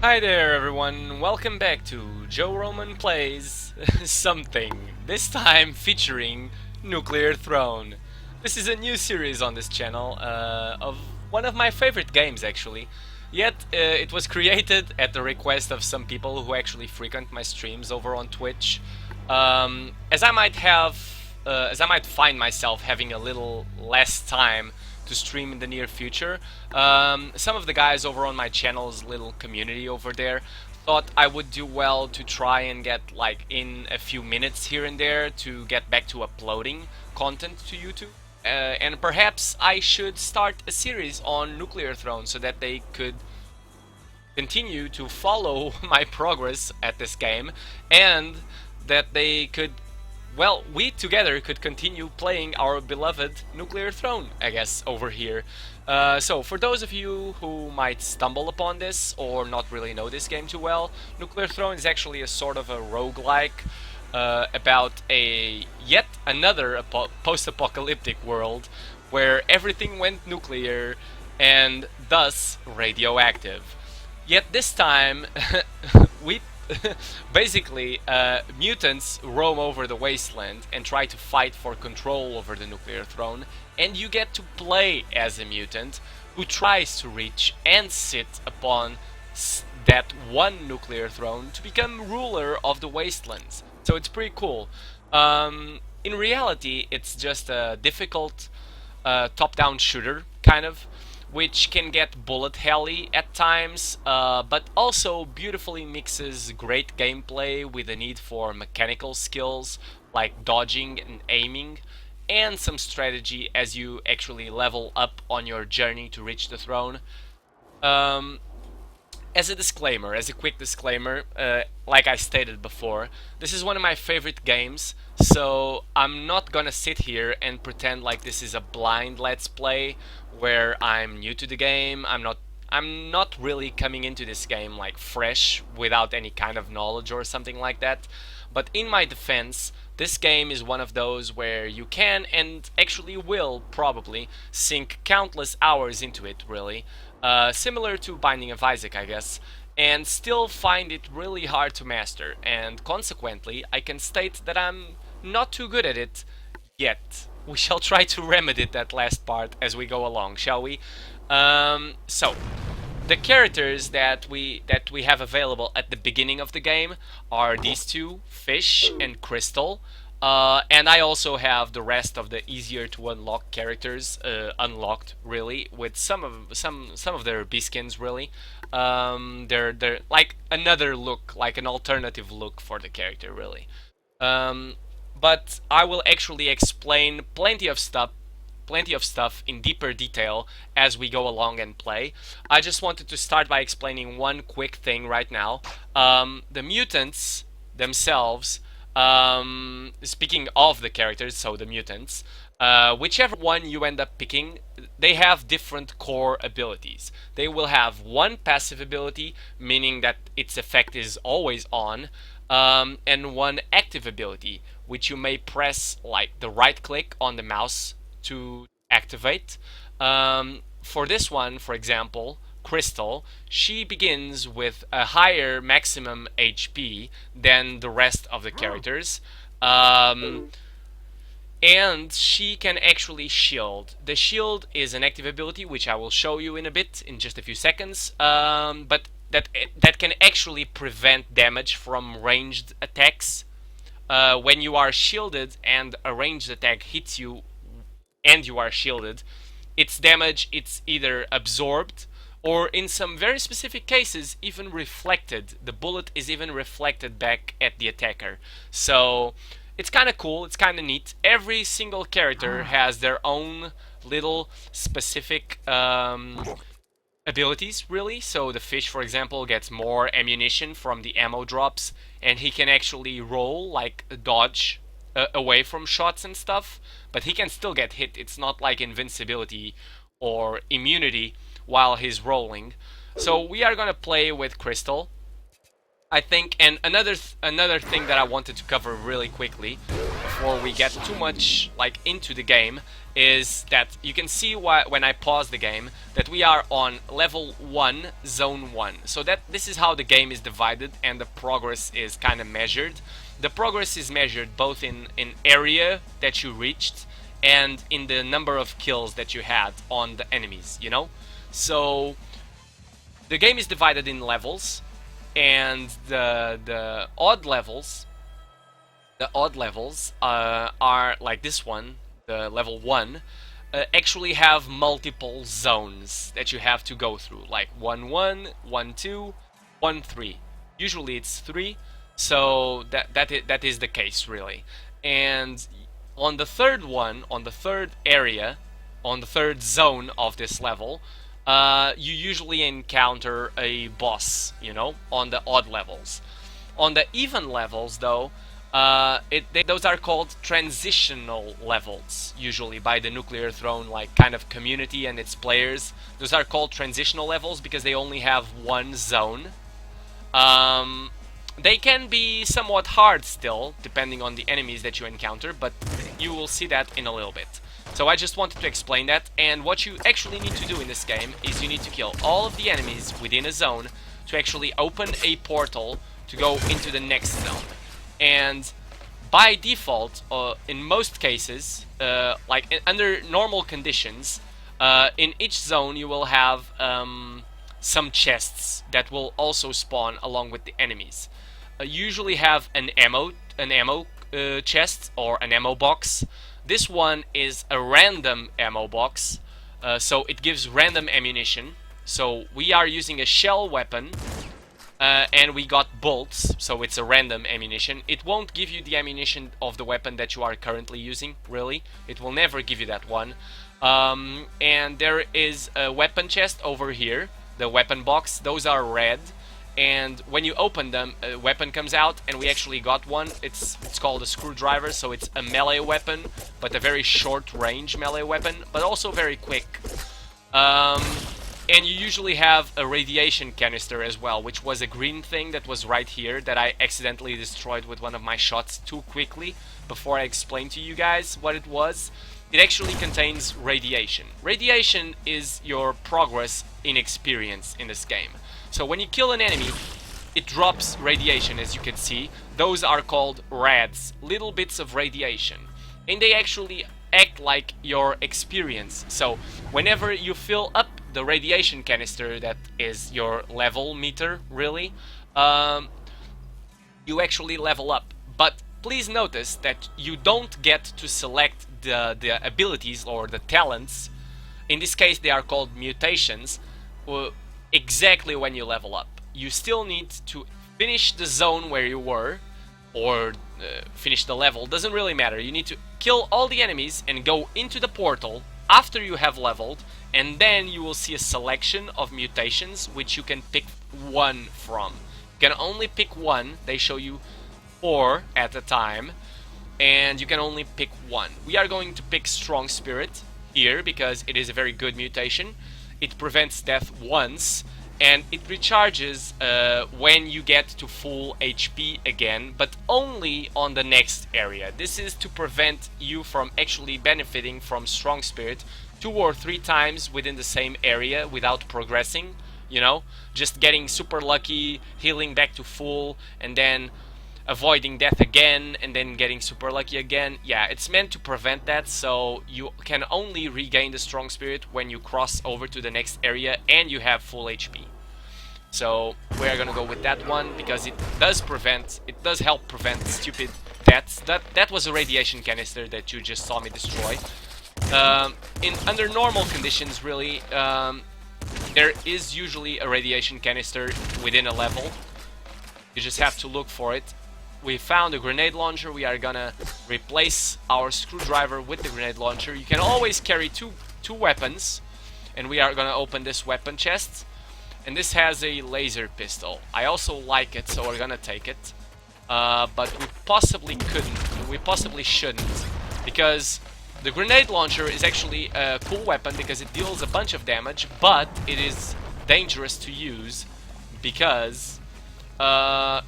Hi there everyone, welcome back to Joe Roman Plays Something, this time featuring Nuclear Throne. This is a new series on this channel of one of my favorite games actually, yet it was created at the request of some people who actually frequent my streams over on Twitch. As I might find myself having a little less time to stream in the near future. Some of the guys over on my channel's little community over there thought I would do well to try and get like in a few minutes here and there to get back to uploading content to YouTube. And perhaps I should start a series on Nuclear Throne so that they could continue to follow my progress at this game and that they could, well, we together could continue playing our beloved Nuclear Throne, I guess, over here. So, for those of you who might stumble upon this or not really know this game too well, Nuclear Throne is actually a sort of a roguelike about a yet another post-apocalyptic world where everything went nuclear and thus radioactive. Yet this time, we basically, mutants roam over the wasteland and try to fight for control over the nuclear throne, and you get to play as a mutant who tries to reach and sit upon that one nuclear throne to become ruler of the wastelands. So it's pretty cool. In reality, it's just a difficult top-down shooter, kind of, which can get bullet helly at times, but also beautifully mixes great gameplay with the need for mechanical skills like dodging and aiming, and some strategy as you actually level up on your journey to reach the throne. Um, as a quick disclaimer, like I stated before, this is one of my favorite games, so I'm not gonna sit here and pretend like this is a blind let's play where I'm new to the game. I'm not really coming into this game like fresh without any kind of knowledge or something like that. But in my defense, this game is one of those where you can and actually will probably sink countless hours into it, really. Similar to Binding of Isaac, I guess, and still find it really hard to master, and consequently, I can state that I'm not too good at it yet. We shall try to remedy that last part as we go along, shall we? So, the characters that we have available at the beginning of the game are these two, Fish and Crystal. And I also have the rest of the easier to unlock characters unlocked, really, with some of their B-skins, really. They're like another look, like an alternative look for the character, really. Um, but I will actually explain plenty of stuff in deeper detail as we go along and play. I just wanted to start by explaining one quick thing right now. The mutants themselves, speaking of the characters, so the mutants, whichever one you end up picking, they have different core abilities. They will have one passive ability, meaning that its effect is always on, and one active ability, which you may press like the right click on the mouse to activate. For this one, for example, Crystal, she begins with a higher maximum HP than the rest of the characters. And she can actually shield. The shield is an active ability, which I will show you in a bit, in just a few seconds. But that can actually prevent damage from ranged attacks. When you are shielded and a ranged attack hits you and you are shielded, its damage it's either absorbed or in some very specific cases even reflected. The bullet is even reflected back at the attacker. So it's kind of cool, it's kind of neat. Every single character has their own little specific abilities, really. So the fish, for example, gets more ammunition from the ammo drops, and he can actually roll, like dodge away from shots and stuff, but he can still get hit. It's not like invincibility or immunity while he's rolling. So we are gonna play with Crystal, I think. And another thing that I wanted to cover really quickly before we get too much like into the game is that you can see when I pause the game that we are on level 1, zone 1. So that this is how the game is divided and the progress is kind of measured. The progress is measured both in area that you reached and in the number of kills that you had on the enemies, you know? So the game is divided in levels, and the odd levels are like this one, the level 1, actually have multiple zones that you have to go through, like 1-1, 1-2, 1-3. Usually it's 3, so that is the case really. And on the third one, on the third area, on the third zone of this level, you usually encounter a boss, you know, on the odd levels. On the even levels, though, those are called transitional levels, usually by the Nuclear Throne, like kind of community and its players. Those are called transitional levels because they only have one zone. They can be somewhat hard still, depending on the enemies that you encounter, but you will see that in a little bit. So I just wanted to explain that, and what you actually need to do in this game is you need to kill all of the enemies within a zone to actually open a portal to go into the next zone. And by default, in most cases, under normal conditions, in each zone you will have some chests that will also spawn along with the enemies. Usually have an ammo chest or an ammo box. This one is a random ammo box, so it gives random ammunition. So we are using a shell weapon, and we got bolts, so it's a random ammunition. It won't give you the ammunition of the weapon that you are currently using, really. It will never give you that one. And there is a weapon chest over here, the weapon box. Those are red. And when you open them, a weapon comes out, and we actually got one. It's called a screwdriver, so it's a melee weapon, but a very short range melee weapon, but also very quick. And you usually have a radiation canister as well, which was a green thing that was right here that I accidentally destroyed with one of my shots too quickly before I explained to you guys what it was. It actually contains radiation. Radiation is your progress in experience in this game. So when you kill an enemy, it drops radiation, as you can see. Those are called rads, little bits of radiation. And they actually act like your experience. So whenever you fill up the radiation canister, that is your level meter, really, you actually level up. But please notice that you don't get to select the abilities or the talents. In this case, they are called mutations. Exactly when you level up. You still need to finish the zone where you were, or finish the level, doesn't really matter. You need to kill all the enemies and go into the portal after you have leveled, and then you will see a selection of mutations which you can pick one from. You can only pick one. They show you 4 at a time, and you can only pick one. We are going to pick Strong Spirit here because it is a very good mutation. It prevents death once, and it recharges when you get to full HP again, but only on the next area. This is to prevent you from actually benefiting from Strong Spirit 2 or 3 times within the same area without progressing, you know? Just getting super lucky, healing back to full, and then avoiding death again, and then getting super lucky again. Yeah, it's meant to prevent that, so you can only regain the Strong Spirit when you cross over to the next area and you have full HP. So we are gonna go with that one because it does help prevent stupid deaths. That was a radiation canister that you just saw me destroy. Under normal conditions, really, there is usually a radiation canister within a level. You just have to look for it. We found a grenade launcher. We are gonna replace our screwdriver with the grenade launcher. You can always carry two weapons, and we are gonna open this weapon chest. And this has a laser pistol. I also like it, so we're gonna take it. But we possibly couldn't. We possibly shouldn't, because the grenade launcher is actually a cool weapon because it deals a bunch of damage, but it is dangerous to use because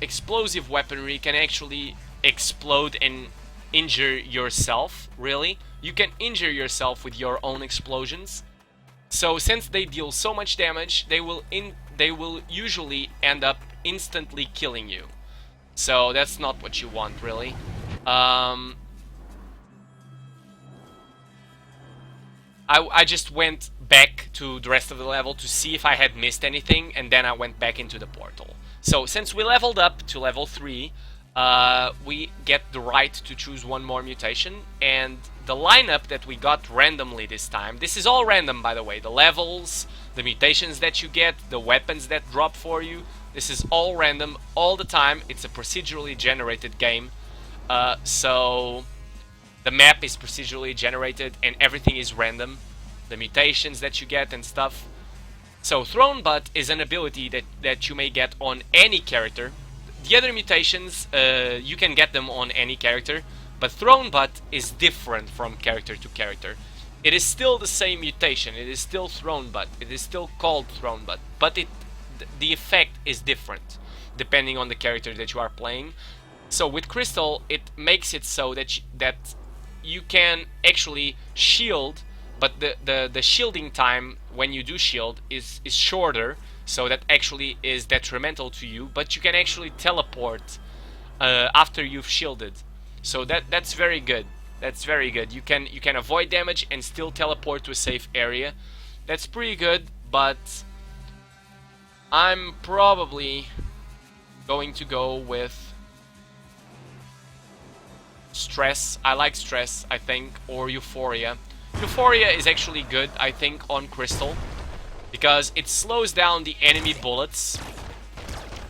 explosive weaponry can actually explode and injure yourself, really. You can injure yourself with your own explosions. So since they deal so much damage, they will usually end up instantly killing you. So that's not what you want, really. I just went back to the rest of the level to see if I had missed anything, and then I went back into the portal. So since we leveled up to level 3, we get the right to choose one more mutation, and the lineup that we got randomly this time, this is all random by the way, the levels, the mutations that you get, the weapons that drop for you, this is all random all the time. It's a procedurally generated game, so the map is procedurally generated and everything is random, the mutations that you get and stuff. So Thrown Butt is an ability that you may get on any character. The other mutations, you can get them on any character, but Thrown Butt is different from character to character. It is still the same mutation, it is still Thrown Butt, it is still called Thrown Butt, but the effect is different depending on the character that you are playing. So with Crystal, it makes it so that you can actually shield, but the shielding time when you do shield is shorter, so that actually is detrimental to you, but you can actually teleport after you've shielded. So that's very good. That's very good. You can avoid damage and still teleport to a safe area. That's pretty good, but I'm probably going to go with Stress. I like Stress, I think, or Euphoria. Euphoria is actually good, I think, on Crystal, because it slows down the enemy bullets.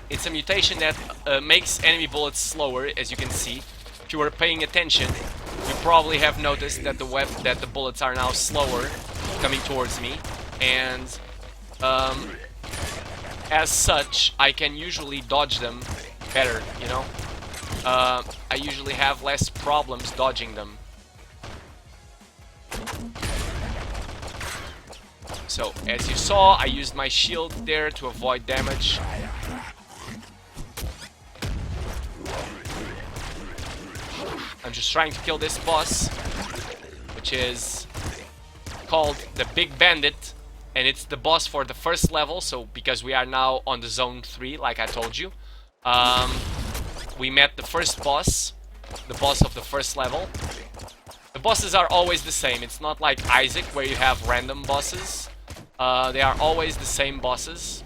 It's a mutation that makes enemy bullets slower, as you can see. If you were paying attention, you probably have noticed that the bullets are now slower coming towards me, and as such, I can usually dodge them better, you know? I usually have less problems dodging them. So, as you saw, I used my shield there to avoid damage. I'm just trying to kill this boss, which is called the Big Bandit, and it's the boss for the first level, so because we are now on the zone 3, like I told you. We met the first boss, the boss of the first level. The bosses are always the same. It's not like Isaac where you have random bosses. They are always the same bosses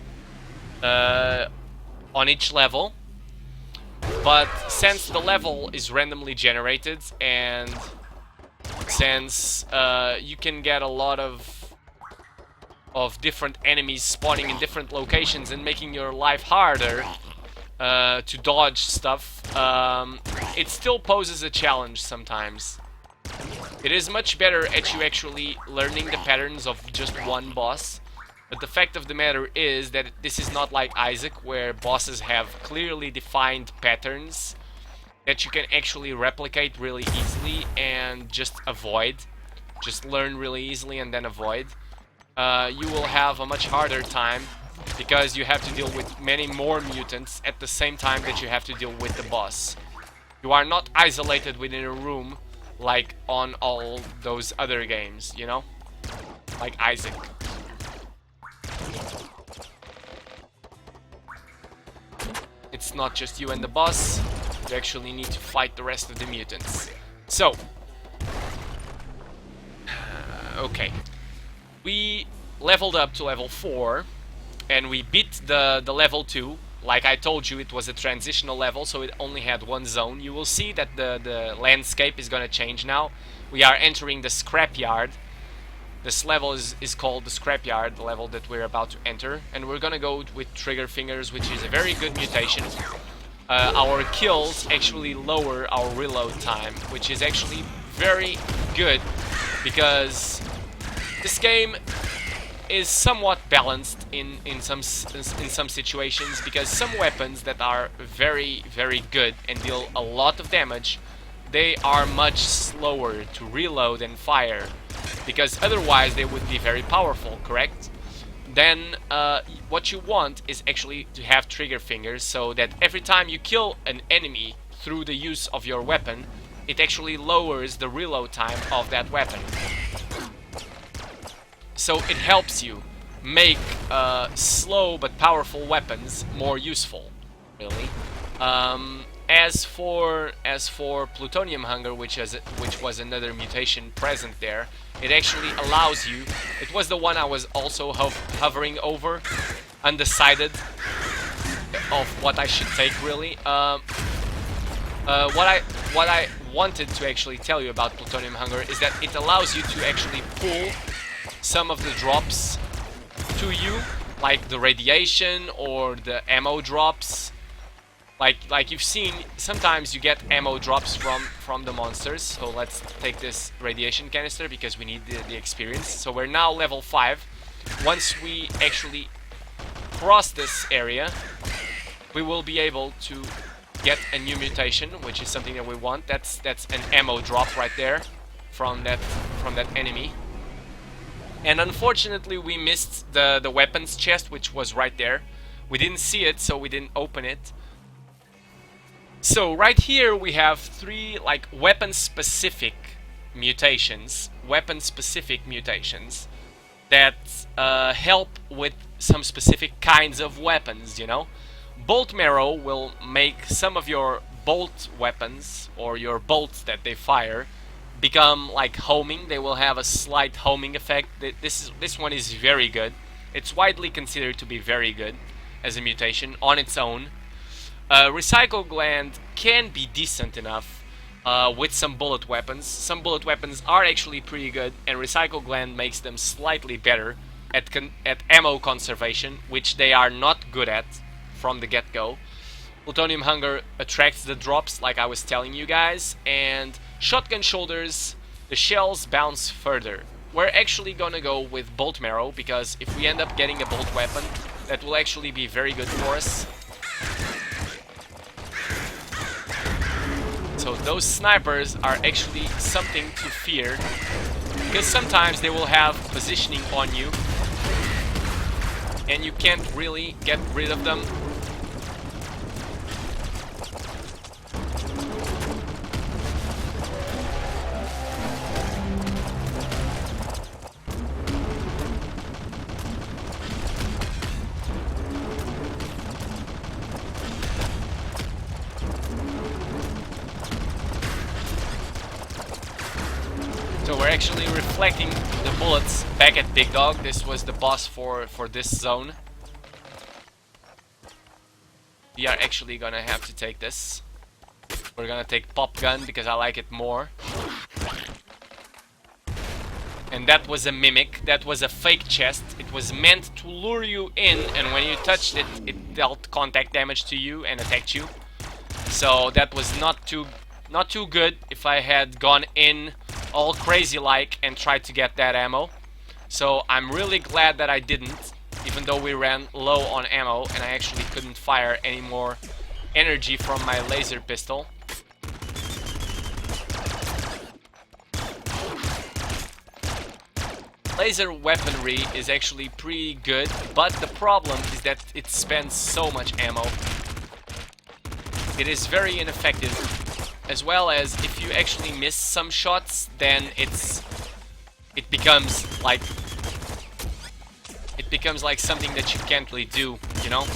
on each level. But since the level is randomly generated, and since you can get a lot of different enemies spawning in different locations and making your life harder to dodge stuff, it still poses a challenge sometimes. It is much better at you actually learning the patterns of just one boss, but the fact of the matter is that this is not like Isaac, where bosses have clearly defined patterns that you can actually replicate really easily and just avoid. Just learn really easily and then avoid. You will have a much harder time, because you have to deal with many more mutants at the same time that you have to deal with the boss. You are not isolated within a room like on all those other games, you know? Like Isaac. It's not just you and the boss, you actually need to fight the rest of the mutants. So, okay. We leveled up to level 4, and we beat the level 2. Like I told you, it was a transitional level, so it only had one zone. You will see that the landscape is gonna change now. We are entering the Scrapyard. This level is called the Scrapyard, the level that we're about to enter. And we're gonna go with Trigger Fingers, which is a very good mutation. Our kills actually lower our reload time, which is actually very good, because this game is somewhat balanced in some situations, because some weapons that are very good and deal a lot of damage, they are much slower to reload and fire, because otherwise they would be very powerful, correct? Then what you want is actually to have Trigger Fingers, so that every time you kill an enemy through the use of your weapon, it actually lowers the reload time of that weapon. So it helps you make slow but powerful weapons more useful, really. As for plutonium hunger, which was another mutation present there, it actually allows you. It was the one I was also hovering over, undecided of what I should take, really. What I wanted to actually tell you about plutonium hunger is that it allows you to actually pull some of the drops to you, like the radiation or the ammo drops. Like you've seen, sometimes you get ammo drops from the monsters. So let's take this radiation canister because we need the experience. So we're now level 5. Once we actually cross this area, we will be able to get a new mutation, which is something that we want. That's an ammo drop right there from that enemy. And unfortunately we missed the weapons chest, which was right there. We didn't see it, so we didn't open it. So right here we have 3 like weapon-specific mutations. Weapon-specific mutations that help with some specific kinds of weapons, you know. Bolt marrow will make some of your bolt weapons, or your bolts that they fire, become like homing. They will have a slight homing effect. This one is very good. It's widely considered to be very good as a mutation on its own. Recycle gland can be decent enough with some bullet weapons. Some bullet weapons are actually pretty good, and recycle gland makes them slightly better at ammo conservation, which they are not good at from the get-go. Plutonium hunger attracts the drops, like I was telling you guys, and shotgun shoulders, the shells bounce further. We're actually gonna go with bolt marrow, because if we end up getting a bolt weapon, that will actually be very good for us. So those snipers are actually something to fear, because sometimes they will have positioning on you and you can't really get rid of them. So we're actually reflecting the bullets back at Big Dog. This was the boss for this zone. We are actually gonna have to take this. We're gonna take pop gun because I like it more. And that was a mimic. That was a fake chest. It was meant to lure you in, and when you touched it, it dealt contact damage to you and attacked you. So that was not too good if I had gone in all crazy like and tried to get that ammo. So I'm really glad that I didn't, even though we ran low on ammo and I actually couldn't fire any more energy from my laser pistol. Laser weaponry is actually pretty good, but the problem is that it spends so much ammo. It is very ineffective, as well as if you actually miss some shots, then it becomes like something that you can't really do, you know?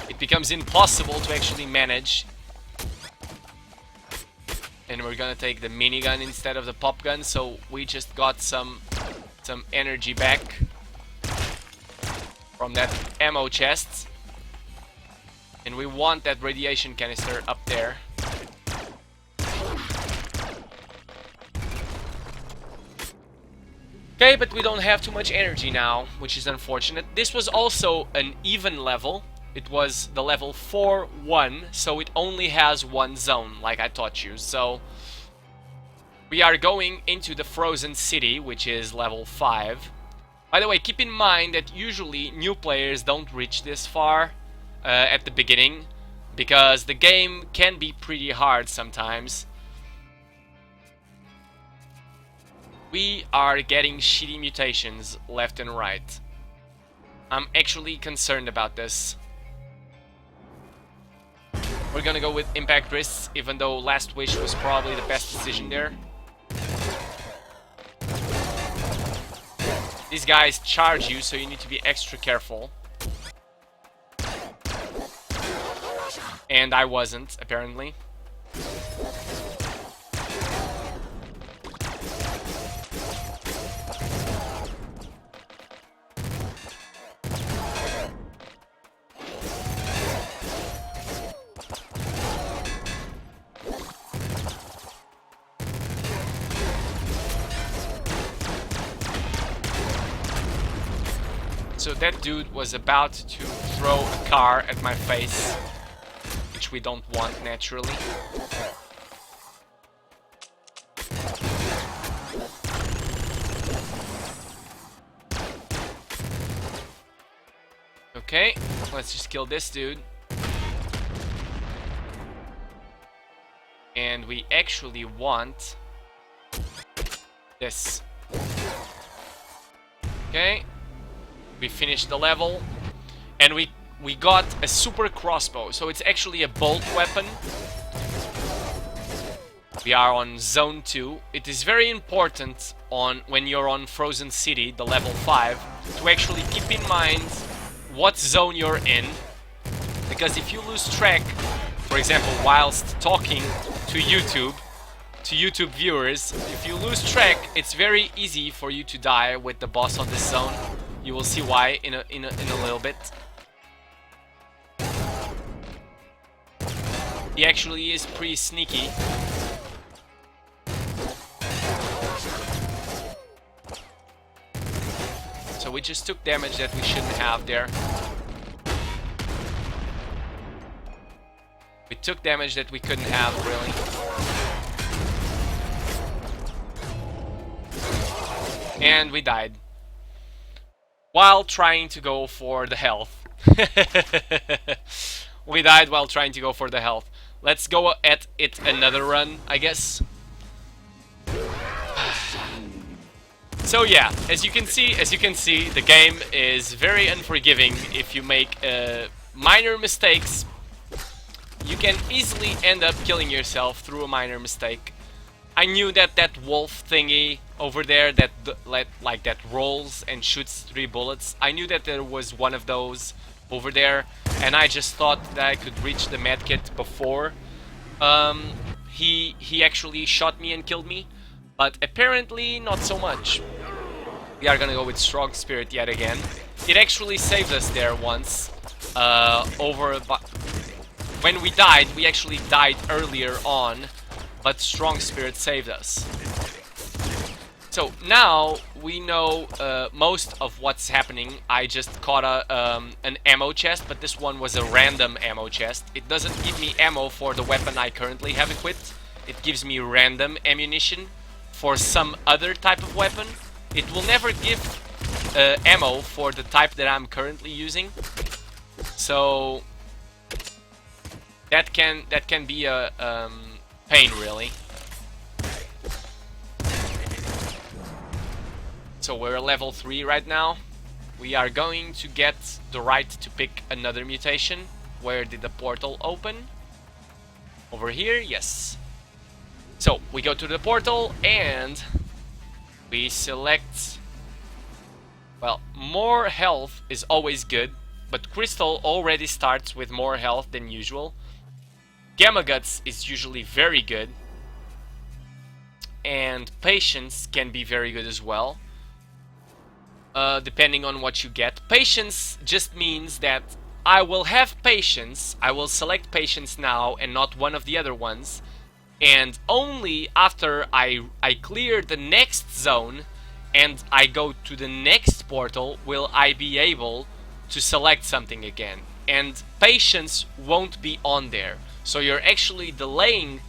It becomes impossible to actually manage. And we're gonna take the minigun instead of the pop gun, so we just got some energy back from that ammo chest. And we want that radiation canister up there. Okay, but we don't have too much energy now, which is unfortunate. This was also an even level. It was the level 4-1, so it only has one zone, like I taught you. So we are going into the Frozen City, which is level 5. By the way, keep in mind that usually new players don't reach this far at the beginning, because the game can be pretty hard sometimes. We are getting shitty mutations left and right. I'm actually concerned about this. We're gonna go with impact wrists, even though Last Wish was probably the best decision there. These guys charge you, so you need to be extra careful. And I wasn't, apparently. So that dude was about to throw a car at my face, which we don't want naturally. Okay, let's just kill this dude. And we actually want this. Okay. We finished the level, and we got a super crossbow, so it's actually a bolt weapon. We are on zone 2. It is very important when you're on Frozen City, the level 5, to actually keep in mind what zone you're in, because if you lose track, for example, whilst talking to YouTube viewers, if you lose track, it's very easy for you to die with the boss on this zone. You will see why in a little bit. He actually is pretty sneaky. So we just took damage that we shouldn't have there. We took damage that we couldn't have, really. And we died. While trying to go for the health. We died while trying to go for the health. Let's go at it another run, I guess. So yeah, as you can see, the game is very unforgiving. If you make minor mistakes, you can easily end up killing yourself through a minor mistake. I knew that that wolf thingy over there that that rolls and shoots 3 bullets, I knew that there was one of those over there, and I just thought that I could reach the medkit before he actually shot me and killed me, but apparently not so much. We are gonna go with Strong Spirit yet again. It actually saved us there once. When we died, we actually died earlier on, but Strong Spirit saved us. So now we know most of what's happening. I just caught an ammo chest, but this one was a random ammo chest. It doesn't give me ammo for the weapon I currently have equipped. It gives me random ammunition for some other type of weapon. It will never give ammo for the type that I'm currently using. So that can be a pain, really. So we're level 3 right now. We are going to get the right to pick another mutation. Where did the portal open? Over here, yes. So we go to the portal and we select... Well, more health is always good, but Crystal already starts with more health than usual. Gamma Guts is usually very good. And Patience can be very good as well. Depending on what you get. Patience just means that I will have Patience, I will select Patience now and not one of the other ones, and only after I clear the next zone and I go to the next portal will I be able to select something again. And Patience won't be on there, so you're actually delaying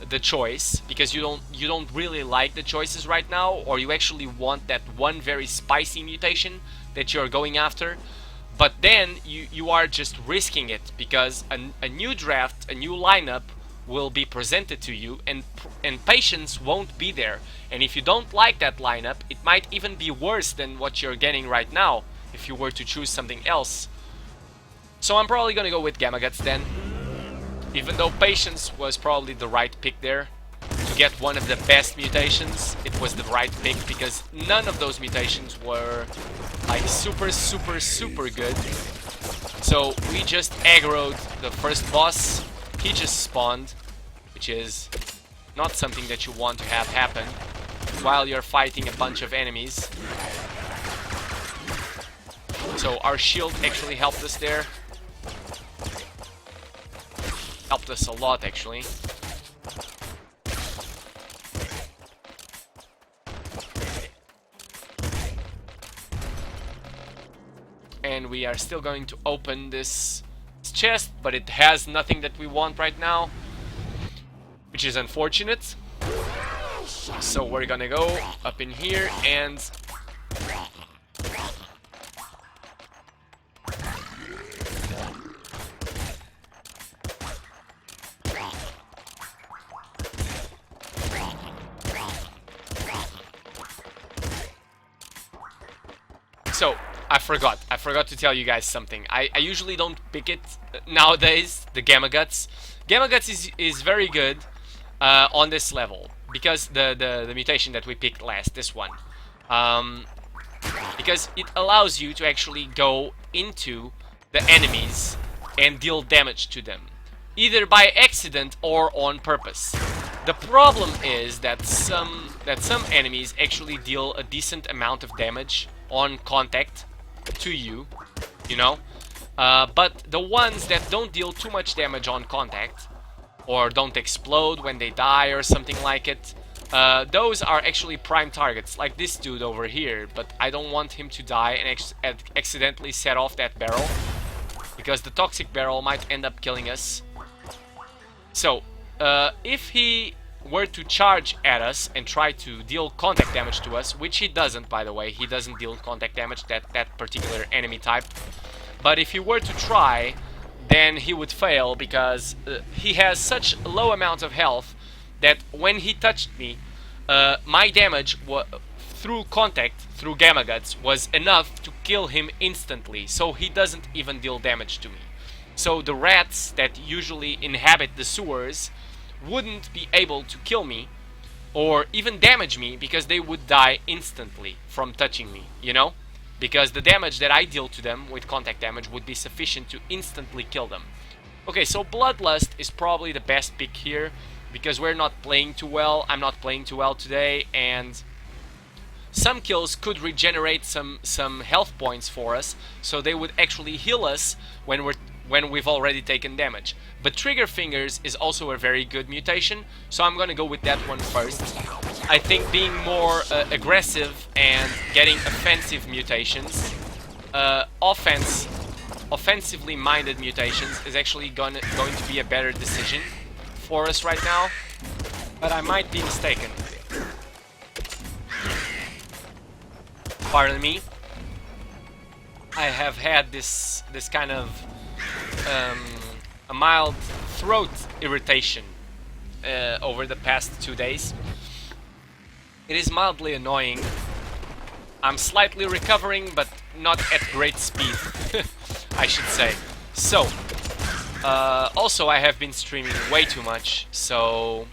the choice because you don't really like the choices right now, or you actually want that one very spicy mutation that you're going after, but then you are just risking it because a new draft, a new lineup will be presented to you, and Patience won't be there, and if you don't like that lineup, it might even be worse than what you're getting right now if you were to choose something else. So I'm probably gonna go with Gamma Guts then. Even though Patience was probably the right pick there to get one of the best mutations, it was the right pick because none of those mutations were like super good. So we just aggroed the first boss. He just spawned, which is not something that you want to have happen while you're fighting a bunch of enemies. So our shield actually helped us there. Helped us a lot, actually. And we are still going to open this chest, but it has nothing that we want right now, which is unfortunate. So we're gonna go up in here and so I forgot to tell you guys something. I usually don't pick it nowadays, the Gamma Guts. Gamma Guts is very good on this level because the mutation that we picked last, this one, because it allows you to actually go into the enemies and deal damage to them, either by accident or on purpose. The problem is that some enemies actually deal a decent amount of damage on contact to you, you know, but the ones that don't deal too much damage on contact or don't explode when they die or something like it, those are actually prime targets, like this dude over here. But I don't want him to die and accidentally set off that barrel, because the toxic barrel might end up killing us. So if he were to charge at us and try to deal contact damage to us, which he doesn't, by the way, he doesn't deal contact damage, that particular enemy type, but if he were to try, then he would fail, because he has such a low amount of health that when he touched me, my damage through contact, through Gamma Guts, was enough to kill him instantly, so he doesn't even deal damage to me. So the rats that usually inhabit the sewers wouldn't be able to kill me or even damage me, because they would die instantly from touching me, you know? Because the damage that I deal to them with contact damage would be sufficient to instantly kill them. Okay, so Bloodlust is probably the best pick here, because we're not playing too well. I'm not playing too well today, and some kills could regenerate some health points for us, so they would actually heal us when we've already taken damage. But Trigger Fingers is also a very good mutation, so I'm gonna go with that one first. I think being more aggressive and getting offensive mutations, offensively minded mutations, is actually going to be a better decision for us right now, but I might be mistaken. Pardon me. I have had this kind of a mild throat irritation over the past 2 days. It is mildly annoying. I'm slightly recovering, but not at great speed, I should say. So, also I have been streaming way too much, so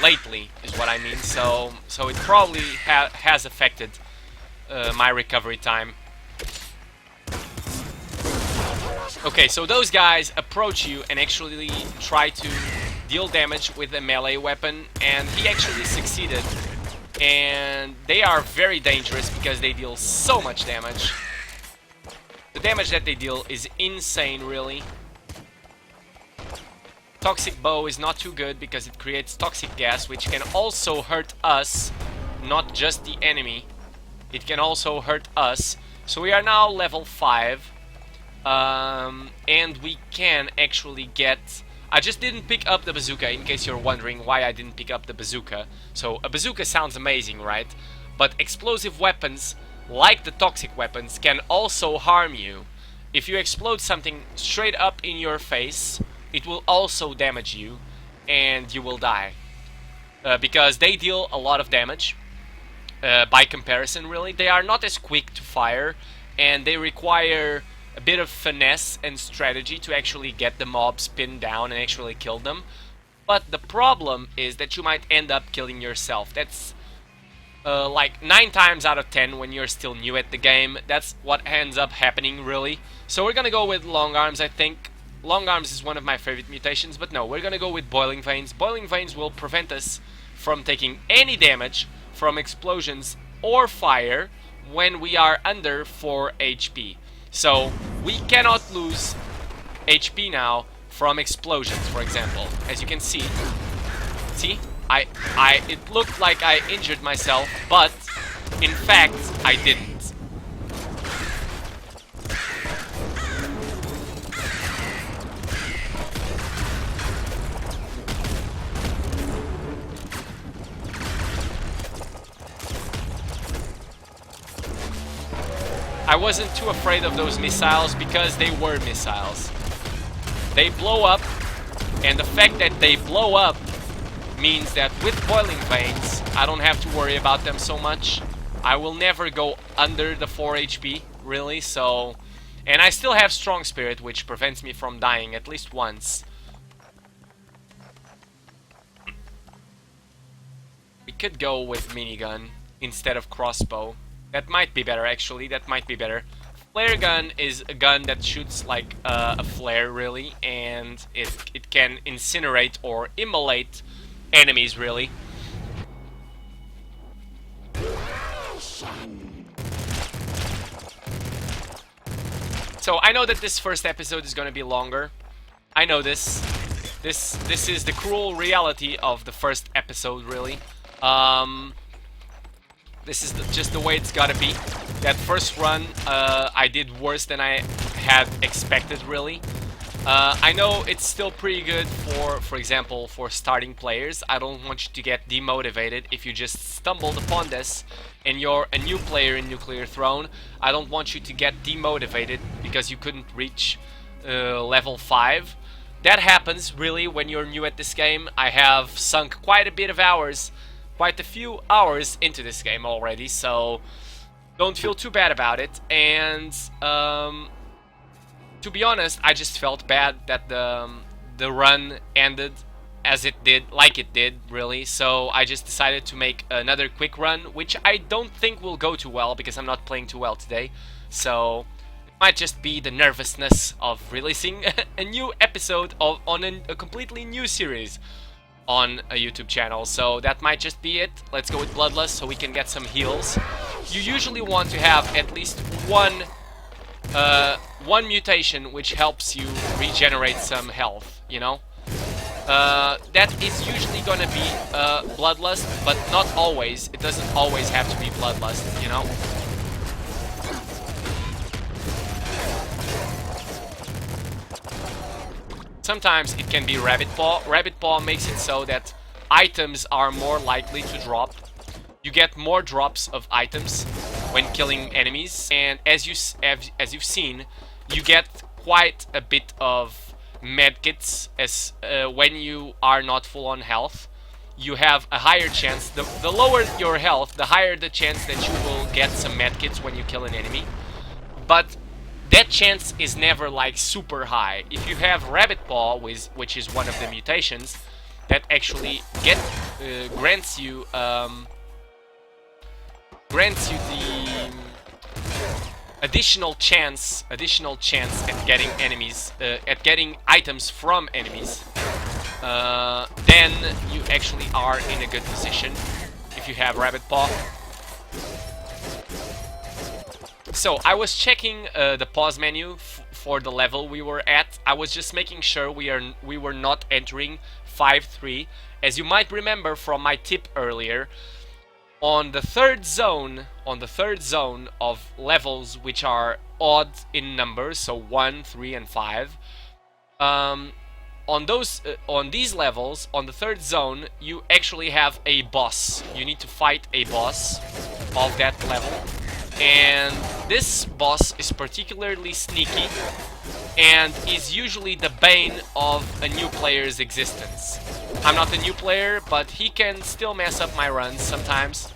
lately is what I mean. So it probably has affected my recovery time. Okay, so those guys approach you and actually try to deal damage with a melee weapon, and he actually succeeded. And they are very dangerous because they deal so much damage. The damage that they deal is insane, really. Toxic bow is not too good because it creates toxic gas, which can also hurt us, not just the enemy. It can also hurt us. So we are now level 5. And we can actually get... I just didn't pick up the bazooka, in case you're wondering why I didn't pick up the bazooka. So a bazooka sounds amazing, right? But explosive weapons, like the toxic weapons, can also harm you. If you explode something straight up in your face, it will also damage you, and you will die. Because they deal a lot of damage, by comparison, really. They are not as quick to fire, and they require a bit of finesse and strategy to actually get the mobs pinned down and actually kill them. But the problem is that you might end up killing yourself. That's like 9 times out of 10 when you're still new at the game. That's what ends up happening, really. So we're gonna go with long arms, I think. Long arms is one of my favorite mutations, but no, we're gonna go with boiling veins. Boiling veins will prevent us from taking any damage from explosions or fire when we are under 4 HP. So we cannot lose HP now from explosions, for example. As you can see, it looked like I injured myself, but in fact I didn't. I wasn't too afraid of those missiles because they were missiles. They blow up, and the fact that they blow up means that with boiling veins, I don't have to worry about them so much. I will never go under the 4 HP, really, so... And I still have strong spirit, which prevents me from dying at least once. We could go with minigun instead of crossbow. That might be better, actually. That might be better. Flare gun is a gun that shoots like a flare, really, and it can incinerate or immolate enemies, really. So I know that this first episode is going to be longer. I know this. This is the cruel reality of the first episode, really. This is just the way it's gotta be. That first run, I did worse than I had expected, really. I know it's still pretty good for example, for starting players. I don't want you to get demotivated if you just stumbled upon this and you're a new player in Nuclear Throne. I don't want you to get demotivated because you couldn't reach level 5. That happens, really, when you're new at this game. I have sunk quite a bit of hours, quite a few hours into this game already, so don't feel too bad about it. And to be honest, I just felt bad that the run ended as it did, like it did, really. So I just decided to make another quick run, which I don't think will go too well because I'm not playing too well today. So it might just be the nervousness of releasing a new episode on a completely new series on a YouTube channel. So that might just be it. Let's go with Bloodlust so we can get some heals. You usually want to have at least one mutation which helps you regenerate some health, you know? That is usually gonna be Bloodlust, but not always. It doesn't always have to be Bloodlust, you know? Sometimes it can be Rabbit Paw. Rabbit Paw makes it so that items are more likely to drop. You get more drops of items when killing enemies, and as you've seen, you get quite a bit of medkits as when you are not full on health. You have a higher chance. The lower your health, the higher the chance that you will get some medkits when you kill an enemy. But that chance is never like super high. If you have Rabbit Paw, which is one of the mutations that actually grants you the additional chance at getting enemies, at getting items from enemies, then you actually are in a good position if you have Rabbit Paw. So I was checking the pause menu for the level we were at. I was just making sure we were not entering 5-3. As you might remember from my tip earlier, on the third zone of levels which are odd in numbers, so 1, 3, and 5, on these levels, on the third zone, you actually have a boss. You need to fight a boss of that level. And this boss is particularly sneaky and is usually the bane of a new player's existence. I'm not a new player, but he can still mess up my runs sometimes.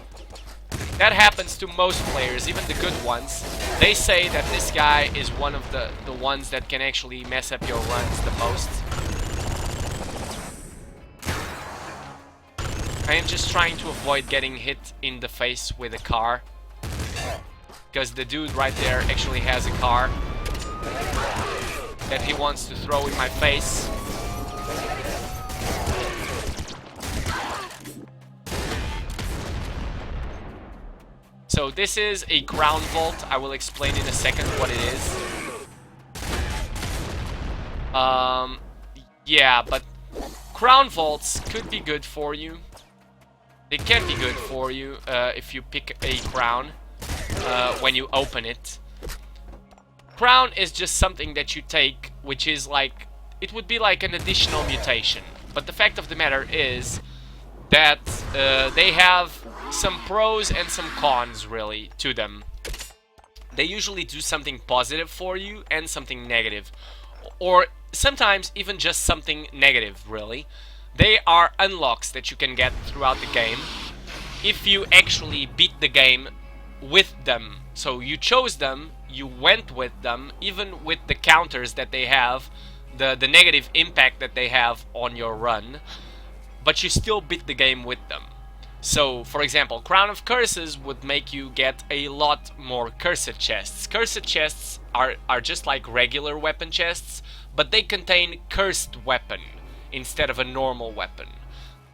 That happens to most players, even the good ones. They say that this guy is one of the ones that can actually mess up your runs the most. I am just trying to avoid getting hit in the face with a car. Because the dude right there actually has a car that he wants to throw in my face. So this is a ground vault. I will explain in a second what it is. Yeah, but crown vaults could be good for you. They can be good for you if you pick a crown when you open it. Crown is just something that you take, which is like, it would be like an additional mutation. But the fact of the matter is that they have some pros and some cons, really, to them. They usually do something positive for you and something negative. Or sometimes even just something negative, really. They are unlocks that you can get throughout the game if you actually beat the game with them. So you chose them, you went with them, even with the counters that they have, the negative impact that they have on your run, but you still beat the game with them. So, for example, Crown of Curses would make you get a lot more cursed chests. Cursed chests are just like regular weapon chests, but they contain cursed weapon instead of a normal weapon.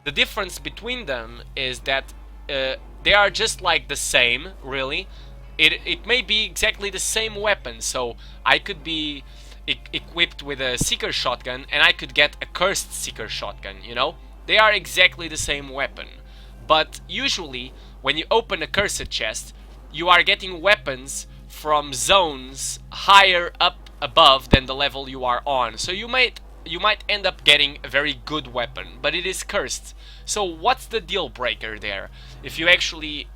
The difference between them is that they are just like the same, really. It may be exactly the same weapon, so I could be equipped with a Seeker Shotgun and I could get a Cursed Seeker Shotgun, you know? They are exactly the same weapon. But usually, when you open a Cursed chest, you are getting weapons from zones higher up above than the level you are on. So you might end up getting a very good weapon, but it is cursed. So what's the deal breaker there? If you actually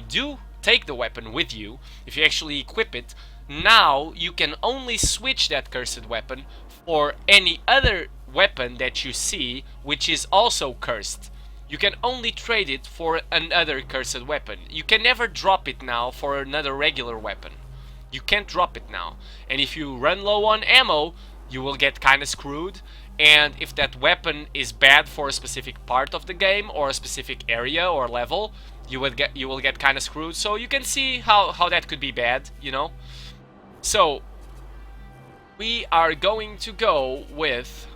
do take the weapon with you, if you actually equip it, now you can only switch that cursed weapon for any other weapon that you see which is also cursed. You can only trade it for another cursed weapon. You can never drop it now for another regular weapon. You can't drop it now. And if you run low on ammo, you will get kind of screwed. And if that weapon is bad for a specific part of the game or a specific area or level, you will get kind of screwed. So you can see how that could be bad, you know. So we are going to go with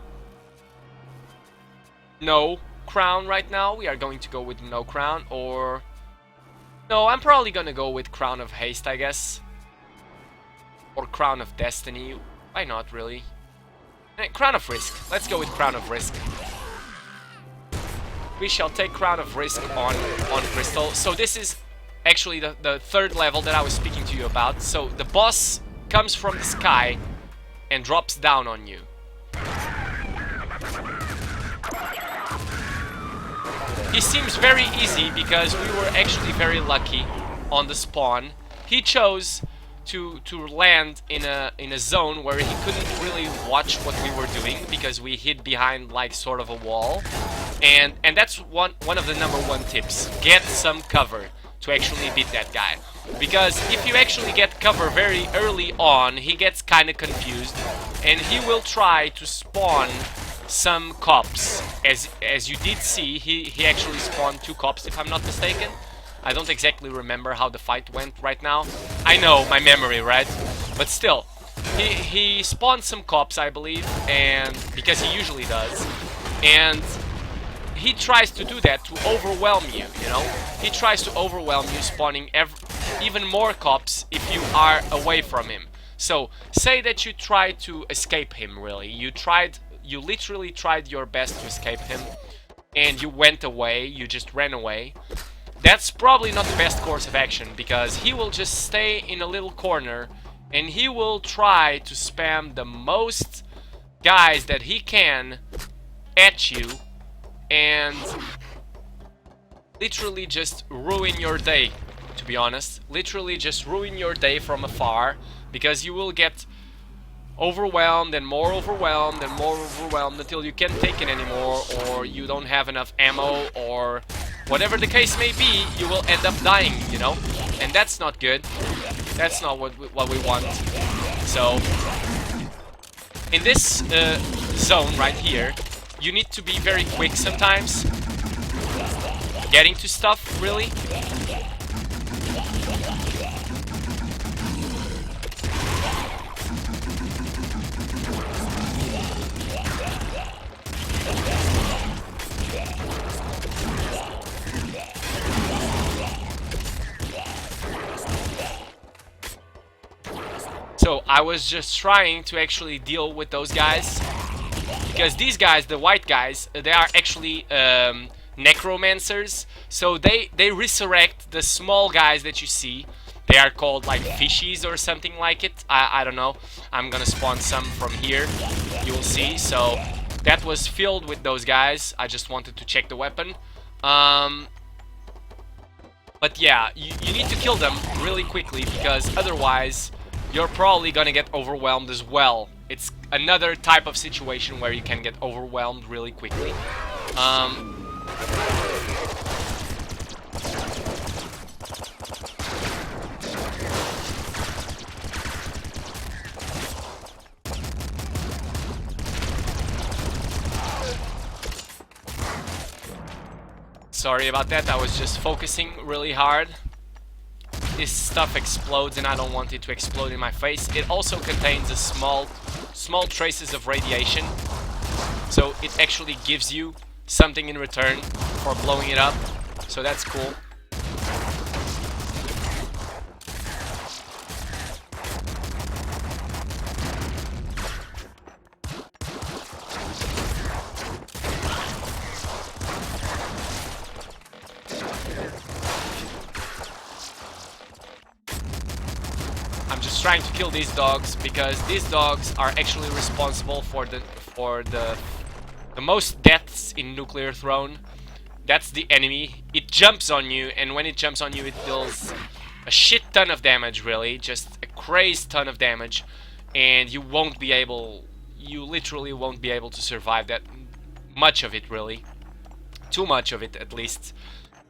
no crown right now. We are going to go with no crown, or no, I'm probably gonna go with Crown of Haste, I guess, or Crown of Destiny. Why not, really? Crown of Risk. Let's go with Crown of Risk. We shall take Crown of Risk on Crystal. So this is actually the third level that I was speaking to you about. So the boss comes from the sky and drops down on you. He seems very easy because we were actually very lucky on the spawn. He chose to land in a zone where he couldn't really watch what we were doing because we hid behind like sort of a wall, and that's one of the #1 tips. Get some cover to actually beat that guy, because if you actually get cover very early on, he gets kind of confused and he will try to spawn some cops. As you did see, he actually spawned 2 cops, if I'm not mistaken. I don't exactly remember how the fight went right now. I know, my memory, right? But still, he spawned some cops, I believe, and because he usually does. And he tries to do that to overwhelm you, you know? He tries to overwhelm you, spawning even more cops if you are away from him. So, say that you try to escape him, really. You literally tried your best to escape him, and you went away, you just ran away. That's probably not the best course of action, because he will just stay in a little corner and he will try to spam the most guys that he can at you and literally just ruin your day, to be honest. Literally just ruin your day from afar, because you will get overwhelmed and more overwhelmed and more overwhelmed until you can't take it anymore, or you don't have enough ammo, or whatever the case may be, you will end up dying, you know? And that's not good. That's not what we want. So, in this zone right here, you need to be very quick sometimes. Getting to stuff, really. So I was just trying to actually deal with those guys, because these guys, the white guys, they are actually necromancers. So they resurrect the small guys that you see. They are called like fishies or something like it. I don't know. I'm gonna spawn some from here. You will see. So that was filled with those guys. I just wanted to check the weapon. But yeah, you need to kill them really quickly, because otherwise you're probably gonna get overwhelmed as well. It's another type of situation where you can get overwhelmed really quickly. Sorry about that, I was just focusing really hard. This stuff explodes and I don't want it to explode in my face. It also contains a small traces of radiation, so it actually gives you something in return for blowing it up, so that's cool. I'm just trying to kill these dogs, because these dogs are actually responsible for the most deaths in Nuclear Throne. That's the enemy. It jumps on you, and when it jumps on you, it deals a shit ton of damage, really, just a crazy ton of damage, and you literally won't be able to survive that much of it, really. Too much of it, at least.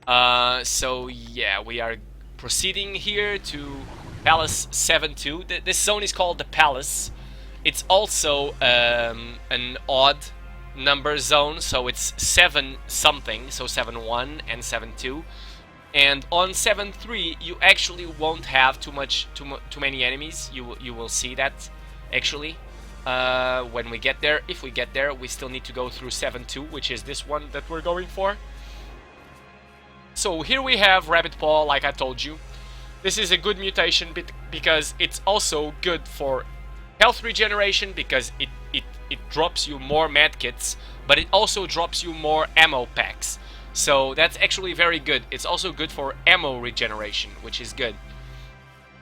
So yeah, we are proceeding here to Palace 7-2. This zone is called the Palace. It's also an odd number zone, so it's 7 something, so 7-1 and 7-2. And on 7-3 you actually won't have too many enemies. You will see that actually when we get there. If we get there, we still need to go through 7-2, which is this one that we're going for. So here we have Rabbit Paw, like I told you. This is a good mutation because it's also good for health regeneration, because it drops you more medkits, but it also drops you more ammo packs. So that's actually very good. It's also good for ammo regeneration, which is good.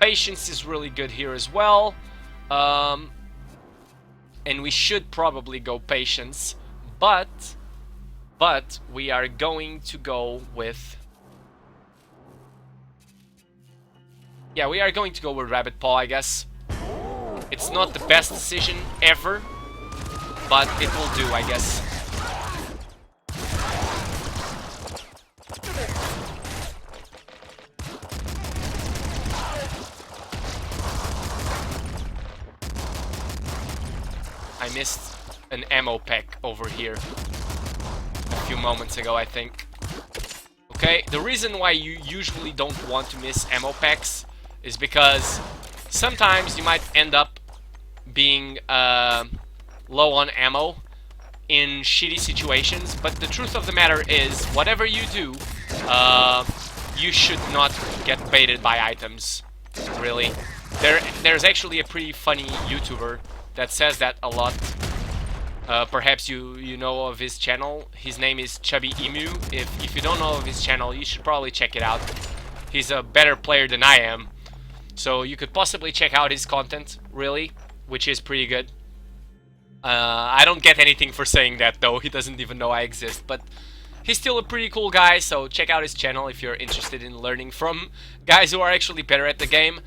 Patience is really good here as well. And we should probably go Patience, but we are going to go with... Yeah, we are going to go with Rabbit Paw, I guess. It's not the best decision ever, but it will do, I guess. I missed an ammo pack over here a few moments ago, I think. Okay, the reason why you usually don't want to miss ammo packs is because sometimes you might end up being low on ammo in shitty situations, but the truth of the matter is, whatever you do, you should not get baited by items, really. There's actually a pretty funny YouTuber that says that a lot. Perhaps you know of his channel. His name is Chubby Emu. If you don't know of his channel, you should probably check it out. He's a better player than I am, so you could possibly check out his content, really, which is pretty good. I don't get anything for saying that, though. He doesn't even know I exist, but he's still a pretty cool guy, so check out his channel if you're interested in learning from guys who are actually better at the game.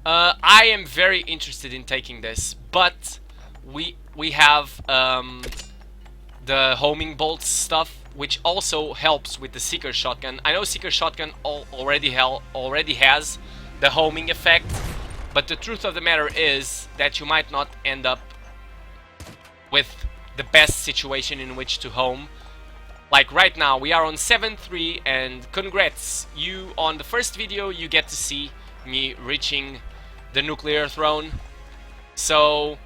I am very interested in taking this, but we have the homing bolts stuff, which also helps with the Seeker Shotgun. I know Seeker Shotgun already has the homing effect, but the truth of the matter is that you might not end up with the best situation in which to home. Like right now, we are on 7-3, and congrats, you on the first video you get to see me reaching the nuclear throne. So,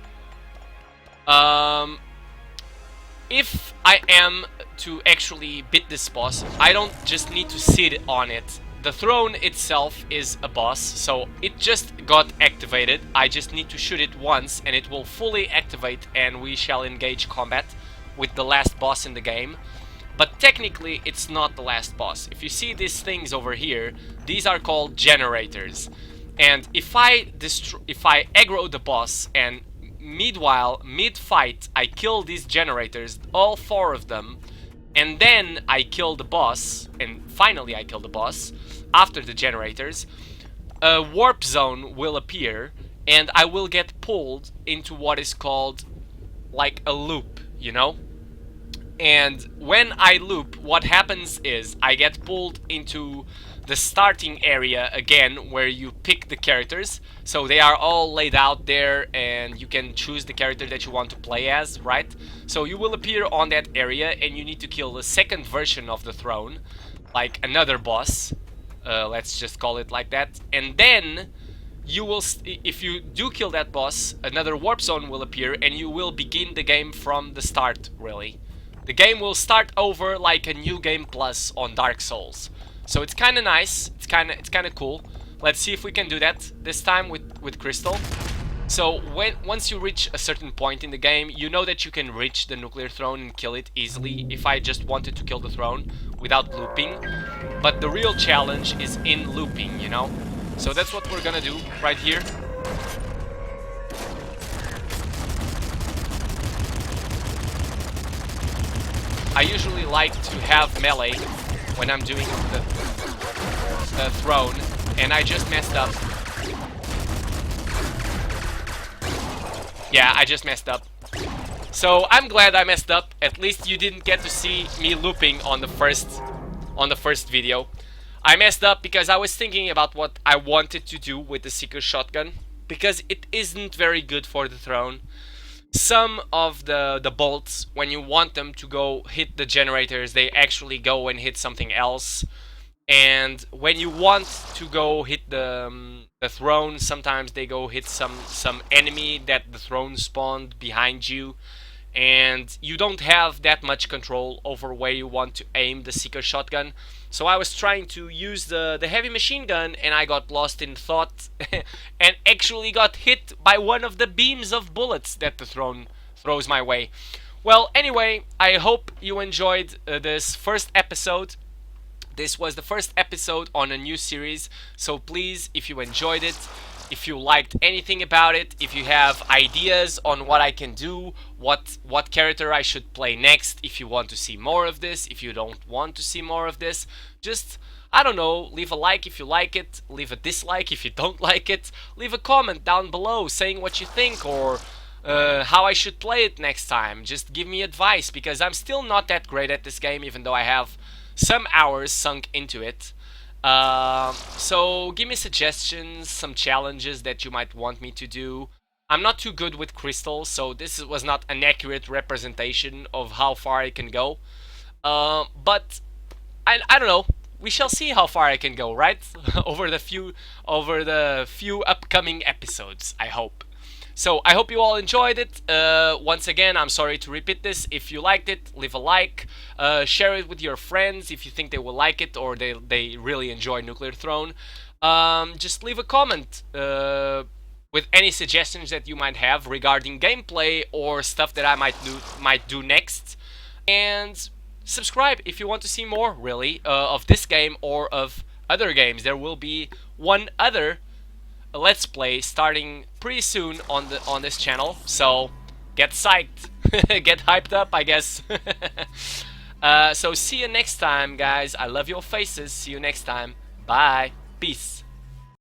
if I am to actually beat this boss, I don't just need to sit on it. The throne itself is a boss, so it just got activated. I just need to shoot it once and it will fully activate, and we shall engage combat with the last boss in the game. But technically it's not the last boss. If you see these things over here, these are called generators. And if I aggro the boss and mid-fight I kill these generators, all 4 of them, and then I kill the boss, and finally I kill the boss after the generators, a warp zone will appear and I will get pulled into what is called like a loop, you know? And when I loop, what happens is I get pulled into the starting area again, where you pick the characters. So they are all laid out there and you can choose the character that you want to play as, right? So you will appear on that area and you need to kill the second version of the throne, like another boss, let's just call it like that. And then you will, if you do kill that boss, another warp zone will appear and you will begin the game from the start, really. The game will start over like a new game plus on Dark Souls. So it's kind of nice, it's kind of cool. Let's see if we can do that this time with Crystal. So once you reach a certain point in the game, you know that you can reach the nuclear throne and kill it easily if I just wanted to kill the throne without looping. But the real challenge is in looping, you know? So that's what we're gonna do right here. I usually like to have melee when I'm doing the throne, and I just messed up. Yeah, I just messed up. So I'm glad I messed up. At least you didn't get to see me looping on the first video. I messed up because I was thinking about what I wanted to do with the Seeker Shotgun, because it isn't very good for the throne. Some of the bolts, when you want them to go hit the generators, they actually go and hit something else. And when you want to go hit the throne, sometimes they go hit some enemy that the throne spawned behind you. And you don't have that much control over where you want to aim the Seeker Shotgun. So I was trying to use the heavy machine gun and I got lost in thought and actually got hit by one of the beams of bullets that the throne throws my way. Well, anyway, I hope you enjoyed this first episode. This was the first episode on a new series, so please, if you enjoyed it, if you liked anything about it, if you have ideas on what I can do, what character I should play next, if you want to see more of this, if you don't want to see more of this, just, I don't know, leave a like if you like it, leave a dislike if you don't like it, leave a comment down below saying what you think or how I should play it next time. Just give me advice, because I'm still not that great at this game, even though I have some hours sunk into it. So give me suggestions, some challenges that you might want me to do. I'm not too good with crystals, so this was not an accurate representation of how far I can go. But I don't know. We shall see how far I can go, right? over the few upcoming episodes, I hope. So I hope you all enjoyed it. Once again, I'm sorry to repeat this. If you liked it, leave a like. Share it with your friends if you think they will like it or they really enjoy Nuclear Throne. Just leave a comment with any suggestions that you might have regarding gameplay or stuff that I might do next. And subscribe if you want to see more, really, of this game or of other games. There will be one other Let's Play starting pretty soon on this channel, so get psyched, get hyped up, I guess. So see you next time, guys. I love your faces. See you next time. Bye. Peace.